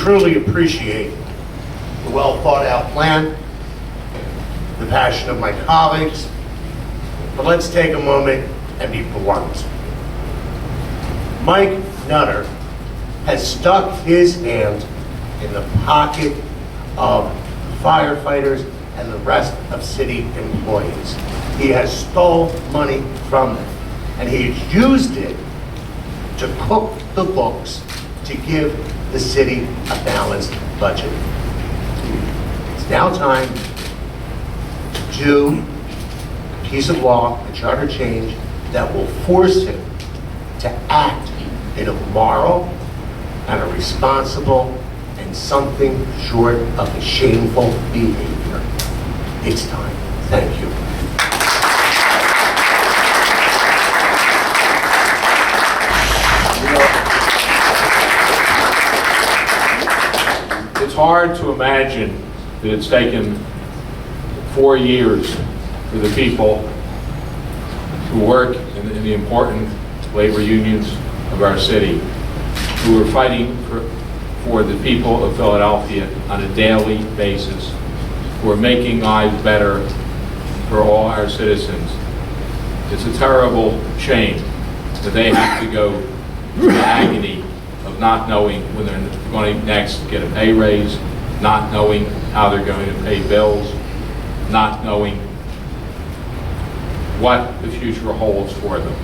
truly appreciate the well-thought-out plan, the passion of my colleagues, but let's take a moment and be blunt. Mike Nutter has stuck his hand in the pocket of firefighters and the rest of city employees. He has stole money from them, and he has used it to cook the books to give the city a balanced budget. It's now time to do a piece of law, a charter change, that will force him to act in a moral and a responsible and something short of a shameful behavior. It's time. Thank you. It's hard to imagine that it's taken 4 years for the people who work in the important labor unions of our city, who are fighting for the people of Philadelphia on a daily basis, who are making lives better for all our citizens. It's a terrible shame that they have to go through the agony of not knowing when they're going to next get a pay raise, not knowing how they're going to pay bills, not knowing what the future holds for them.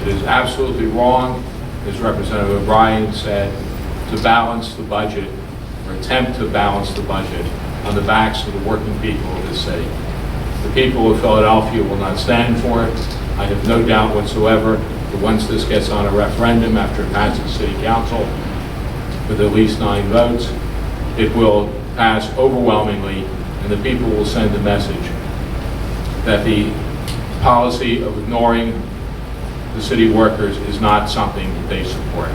It is absolutely wrong, as Representative O'Brien said, to balance the budget, or attempt to balance the budget, on the backs of the working people of this city. The people of Philadelphia will not stand for it. I have no doubt whatsoever that once this gets on a referendum after it passes City Council with at least 9 votes, it will pass overwhelmingly, and the people will send a message that the policy of ignoring the city workers is not something that they support.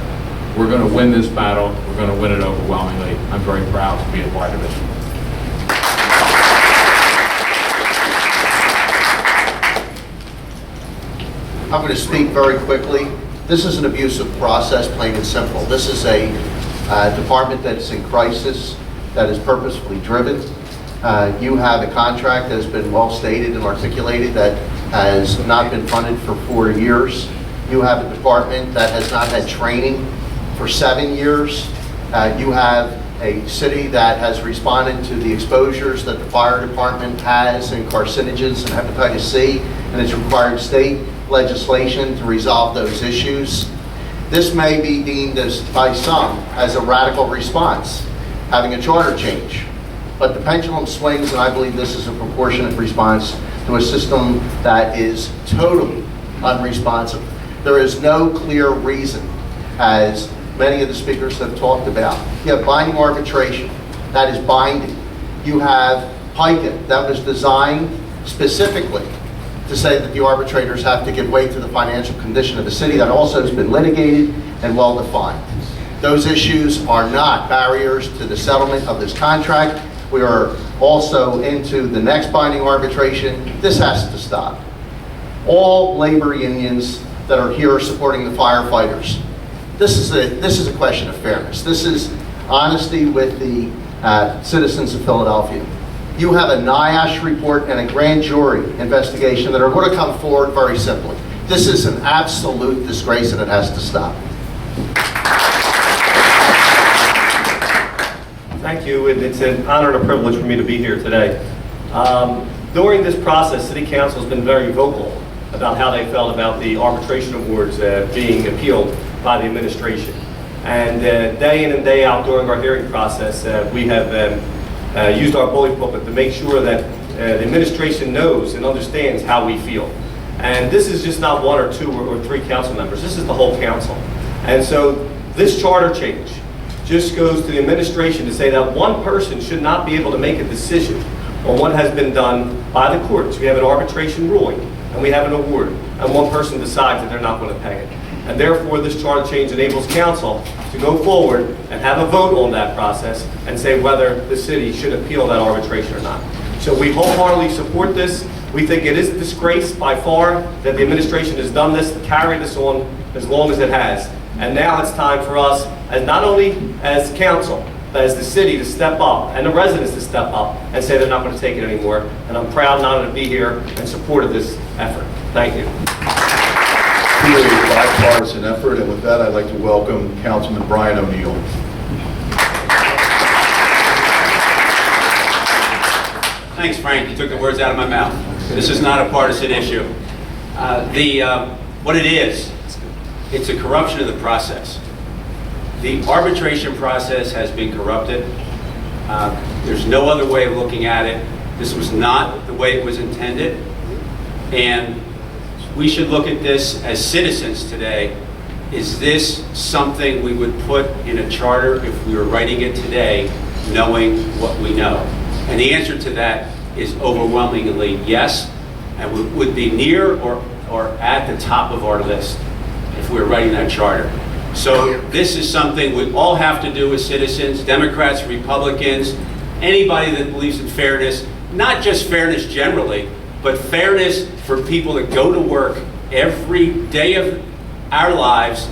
We're going to win this battle. We're going to win it overwhelmingly. I'm very proud to be a part of it. I'm going to speak very quickly. This is an abusive process, plain and simple. This is a department that's in crisis, that is purposefully driven. You have a contract that has been well stated and articulated that has not been funded for 4 years. You have a department that has not had training for 7 years. You have a city that has responded to the exposures that the fire department has in carcinogens and hepatitis C, and it's required state legislation to resolve those issues. This may be deemed as, by some, as a radical response, having a charter change. But the pendulum swings, and I believe this is a proportionate response to a system that is totally unresponsive. There is no clear reason, as many of the speakers have talked about. You have binding arbitration, that is binding. You have PICA, that was designed specifically to say that the arbitrators have to give weight to the financial condition of the city. That also has been litigated and well defined. Those issues are not barriers to the settlement of this contract. We are also into the next binding arbitration. This has to stop. All labor unions that are here supporting the firefighters, this is a question of fairness. This is honesty with the citizens of Philadelphia. You have a NIAFF report and a grand jury investigation that are going to come forward very simply. This is an absolute disgrace and it has to stop. Thank you, and it's an honor and a privilege for me to be here today. During this process, City Council has been very vocal about how they felt about the arbitration awards being appealed by the administration. And day in and day out during our hearing process, we have used our bully pulpit to make sure that the administration knows and understands how we feel. And this is just not 1 or 2 or 3 council members. This is the whole council. And so this charter change just goes to the administration to say that one person should not be able to make a decision on what has been done by the courts. We have an arbitration ruling and we have an award, and one person decides that they're not going to pay it. And therefore, this charter change enables council to go forward and have a vote on that process and say whether the city should appeal that arbitration or not. So we wholeheartedly support this. We think it is a disgrace by far that the administration has done this, to carry this on as long as it has. And now it's time for us, as not only as council, but as the city to step up and the residents to step up and say they're not going to take it anymore. And I'm proud and honored to be here in support of this effort. Thank you. Clearly a bipartisan effort, and with that, I'd like to welcome Councilman Brian O'Neill. Thanks, Frank. You took the words out of my mouth. This is not a partisan issue. What it is, it's a corruption of the process. The arbitration process has been corrupted. There's no other way of looking at it. This was not the way it was intended. And we should look at this as citizens today. Is this something we would put in a charter if we were writing it today, knowing what we know? And the answer to that is overwhelmingly yes, and would be near or at the top of our list if we were writing that charter. So this is something we all have to do as citizens, Democrats, Republicans, anybody that believes in fairness, not just fairness generally, but fairness for people that go to work every day of our lives,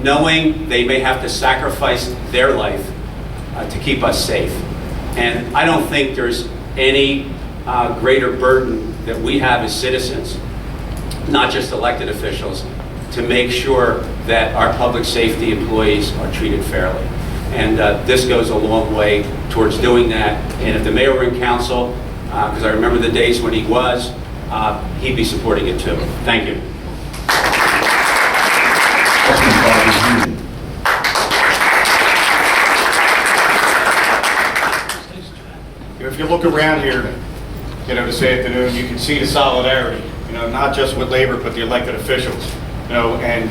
knowing they may have to sacrifice their life to keep us safe. And I don't think there's any greater burden that we have as citizens, not just elected officials, to make sure that our public safety employees are treated fairly. And this goes a long way towards doing that. And if the mayor were in council, because I remember the days when he was, he'd be supporting it too. Thank you. If you look around here, this afternoon, you can see the solidarity, not just with labor, but the elected officials, and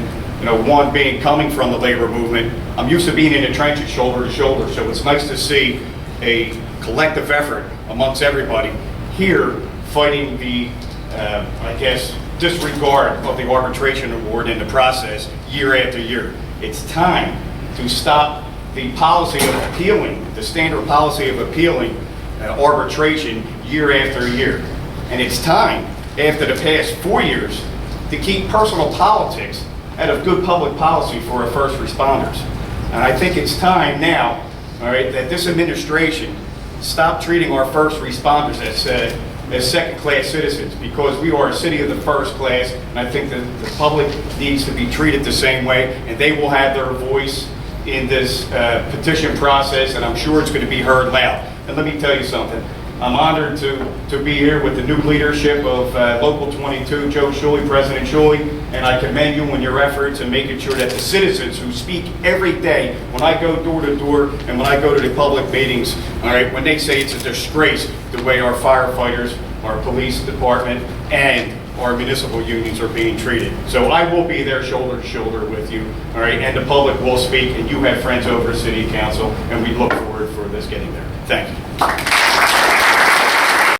one being coming from the labor movement. I'm used to being in the trenches shoulder to shoulder, so it's nice to see a collective effort amongst everybody here fighting the, disregard of the arbitration award in the process year after year. It's time to stop the policy of appealing, the standard policy of appealing arbitration year after year. And it's time, after the past 4 years, to keep personal politics out of good public policy for our first responders. And I think it's time now, all right, that this administration stop treating our first responders as second-class citizens, because we are a city of the first class, and I think that the public needs to be treated the same way, and they will have their voice in this petition process, and I'm sure it's going to be heard loud. And let me tell you something. I'm honored to be here with the new leadership of Local 22, Joe Shuley, President Shuley, and I commend you on your efforts in making sure that the citizens who speak every day, when I go door to door and when I go to the public meetings, all right, when they say it's a disgrace the way our firefighters, our police department, and our municipal unions are being treated. So I will be there shoulder to shoulder with you, all right, and the public will speak, and you have friends over City Council, and we look forward for this getting there. Thank you.